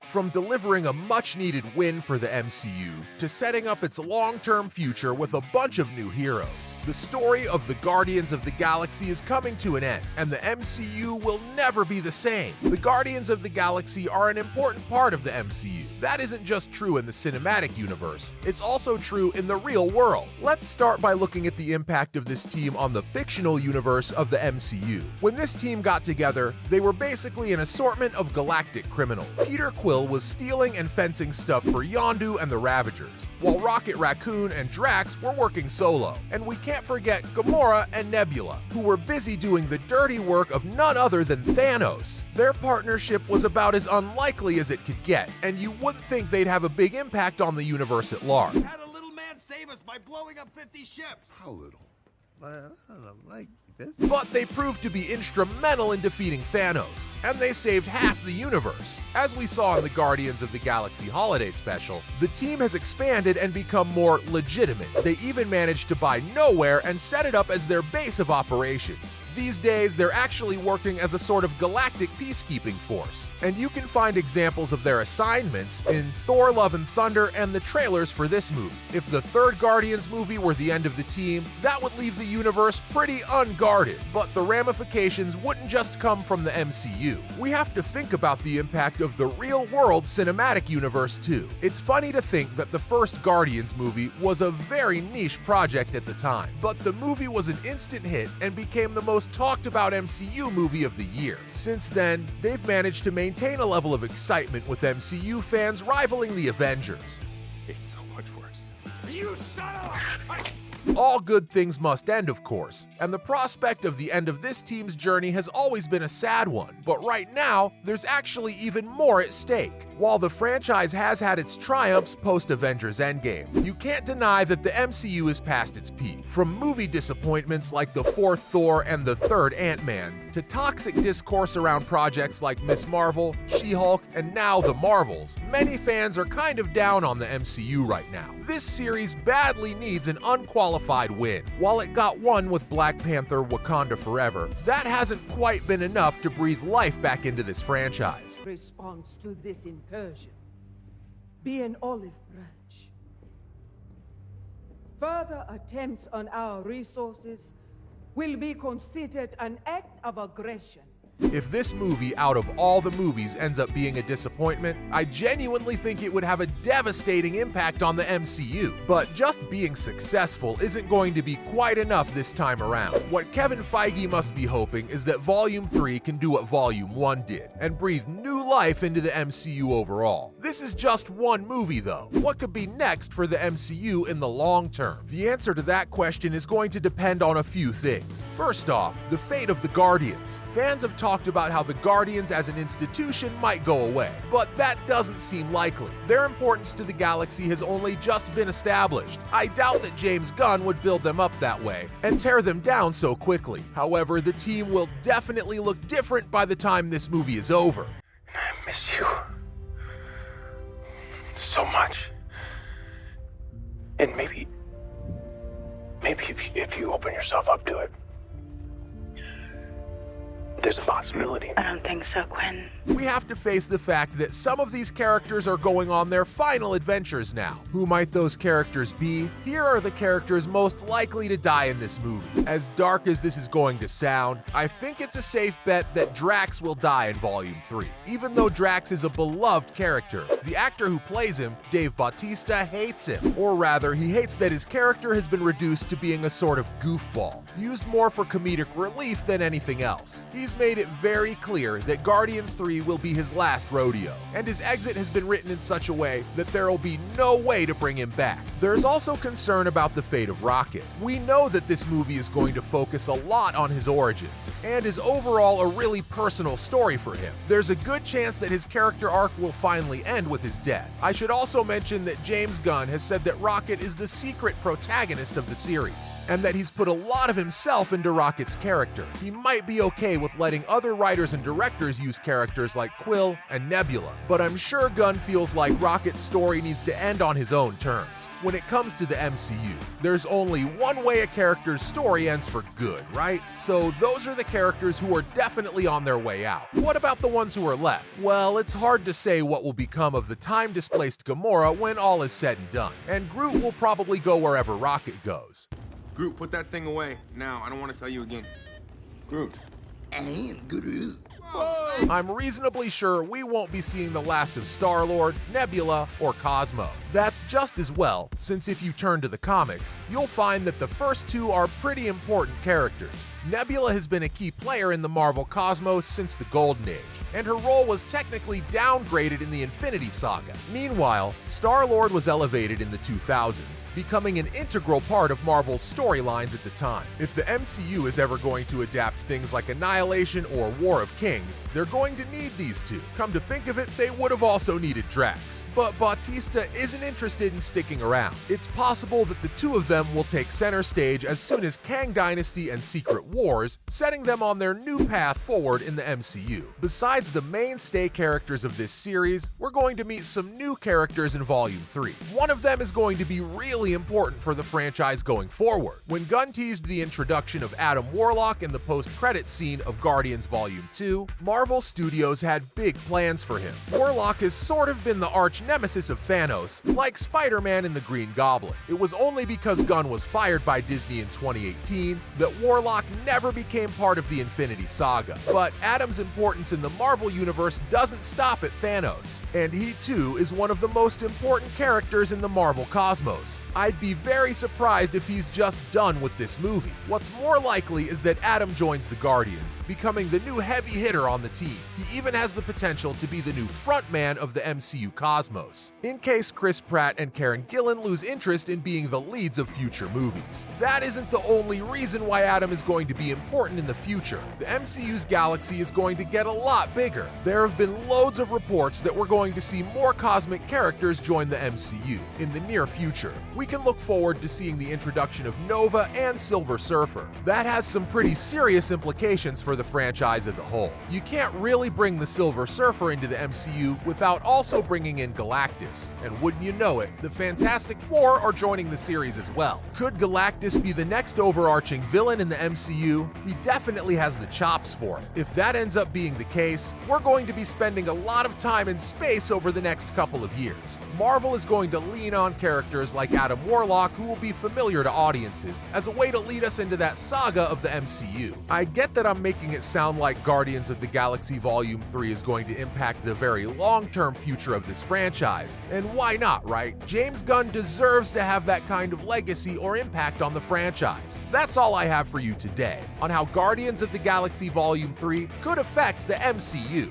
From delivering a much-needed win for the MCU to setting up its long-term future with a bunch of new heroes, the story of the Guardians of the Galaxy is coming to an end, and the MCU will never be the same. The Guardians of the Galaxy are an important part of the MCU. That isn't just true in the cinematic universe, it's also true in the real world. Let's start by looking at the impact of this team on the fictional universe of the MCU. When this team got together, they were basically an assortment of galactic criminals. Peter Quill was stealing and fencing stuff for Yondu and the Ravagers, while Rocket Raccoon and Drax were working solo. And we can't forget Gamora and Nebula, who were busy doing the dirty work of none other than Thanos. Their partnership was about as unlikely as it could get, and you wouldn't think they'd have a big impact on the universe at large. Had a little man save us by blowing up 50 ships. How little? Like this? But they proved to be instrumental in defeating Thanos, and they saved half the universe. As we saw in the Guardians of the Galaxy Holiday Special, the team has expanded and become more legitimate. They even managed to buy Nowhere and set it up as their base of operations. These days, they're actually working as a sort of galactic peacekeeping force, and you can find examples of their assignments in Thor: Love and Thunder and the trailers for this movie. If the third Guardians movie were the end of the team, that would leave the universe pretty unguarded, but the ramifications wouldn't just come from the MCU. We have to think about the impact of the real-world cinematic universe too. It's funny to think that the first Guardians movie was a very niche project at the time, but the movie was an instant hit and became the most talked about MCU movie of the year. Since then, they've managed to maintain a level of excitement with MCU fans rivaling the Avengers. It's so much worse. You son of a... All good things must end, of course, and the prospect of the end of this team's journey has always been a sad one, but right now, there's actually even more at stake. While the franchise has had its triumphs post-Avengers Endgame, you can't deny that the MCU is past its peak. From movie disappointments like the fourth Thor and the third Ant-Man, to toxic discourse around projects like Ms. Marvel, She-Hulk, and now The Marvels, many fans are kind of down on the MCU right now. This series badly needs an unqualified win. While it got one with Black Panther: Wakanda Forever, that hasn't quite been enough to breathe life back into this franchise. Response to this incursion be an olive branch. Further attempts on our resources will be considered an act of aggression. If this movie, out of all the movies, ends up being a disappointment, I genuinely think it would have a devastating impact on the MCU. But just being successful isn't going to be quite enough this time around. What Kevin Feige must be hoping is that Volume 3 can do what Volume 1 did, and breathe new life into the MCU overall. This is just one movie though. What could be next for the MCU in the long term? The answer to that question is going to depend on a few things. First off, the fate of the Guardians. Fans have talked about how the Guardians as an institution might go away, but that doesn't seem likely. Their importance to the galaxy has only just been established. I doubt that James Gunn would build them up that way and tear them down so quickly. However, the team will definitely look different by the time this movie is over. I miss you so much. And maybe if you open yourself up to it, there's a possibility. I don't think so, Quinn. We have to face the fact that some of these characters are going on their final adventures now. Who might those characters be? Here are the characters most likely to die in this movie. As dark as this is going to sound, I think it's a safe bet that Drax will die in Volume 3. Even though Drax is a beloved character, the actor who plays him, Dave Bautista, hates him. Or rather, he hates that his character has been reduced to being a sort of goofball, used more for comedic relief than anything else. He's made it very clear that Guardians 3 will be his last rodeo, and his exit has been written in such a way that there will be no way to bring him back. There's also concern about the fate of Rocket. We know that this movie is going to focus a lot on his origins, and is overall a really personal story for him. There's a good chance that his character arc will finally end with his death. I should also mention that James Gunn has said that Rocket is the secret protagonist of the series, and that he's put a lot of himself into Rocket's character. He might be okay with letting other writers and directors use characters like Quill and Nebula. But I'm sure Gunn feels like Rocket's story needs to end on his own terms. When it comes to the MCU, there's only one way a character's story ends for good, right? So those are the characters who are definitely on their way out. What about the ones who are left? Well, it's hard to say what will become of the time-displaced Gamora when all is said and done. And Groot will probably go wherever Rocket goes. Groot, put that thing away. Now, I don't want to tell you again. Groot. I'm reasonably sure we won't be seeing the last of Star-Lord, Nebula, or Cosmo. That's just as well, since if you turn to the comics, you'll find that the first two are pretty important characters. Nebula has been a key player in the Marvel cosmos since the Golden Age, and her role was technically downgraded in the Infinity Saga. Meanwhile, Star-Lord was elevated in the 2000s, becoming an integral part of Marvel's storylines at the time. If the MCU is ever going to adapt things like Annihilation or War of Kings, they're going to need these two. Come to think of it, they would have also needed Drax. But Bautista isn't interested in sticking around. It's possible that the two of them will take center stage as soon as Kang Dynasty and Secret Wars, setting them on their new path forward in the MCU. Besides the mainstay characters of this series, we're going to meet some new characters in Volume 3. One of them is going to be really important for the franchise going forward. When Gunn teased the introduction of Adam Warlock in the post-credits scene of Guardians Volume 2, Marvel Studios had big plans for him. Warlock has sort of been the arch nemesis of Thanos, like Spider-Man and the Green Goblin. It was only because Gunn was fired by Disney in 2018 that Warlock never became part of the Infinity Saga. But Adam's importance in the Marvel Universe doesn't stop at Thanos, and he too is one of the most important characters in the Marvel cosmos. I'd be very surprised if he's just done with this movie. What's more likely is that Adam joins the Guardians, becoming the new heavy hitter on the team. He even has the potential to be the new frontman of the MCU cosmos, in case Chris Pratt and Karen Gillan lose interest in being the leads of future movies. That isn't the only reason why Adam is going to be important in the future. The MCU's galaxy is going to get a lot bigger. There have been loads of reports that we're going to see more cosmic characters join the MCU in the near future. We can look forward to seeing the introduction of Nova and Silver Surfer. That has some pretty serious implications for the franchise as a whole. You can't really bring the Silver Surfer into the MCU without also bringing in Galactus. And wouldn't you know it, the Fantastic Four are joining the series as well. Could Galactus be the next overarching villain in the MCU? He definitely has the chops for it. If that ends up being the case, we're going to be spending a lot of time in space over the next couple of years. Marvel is going to lean on characters like Adam Warlock, who will be familiar to audiences, as a way to lead us into that saga of the MCU. I get that I'm making it sound like Guardians of the Galaxy Volume 3 is going to impact the very long-term future of this franchise, and why not, right? James Gunn deserves to have that kind of legacy or impact on the franchise. That's all I have for you today on how Guardians of the Galaxy Volume 3 could affect the MCU.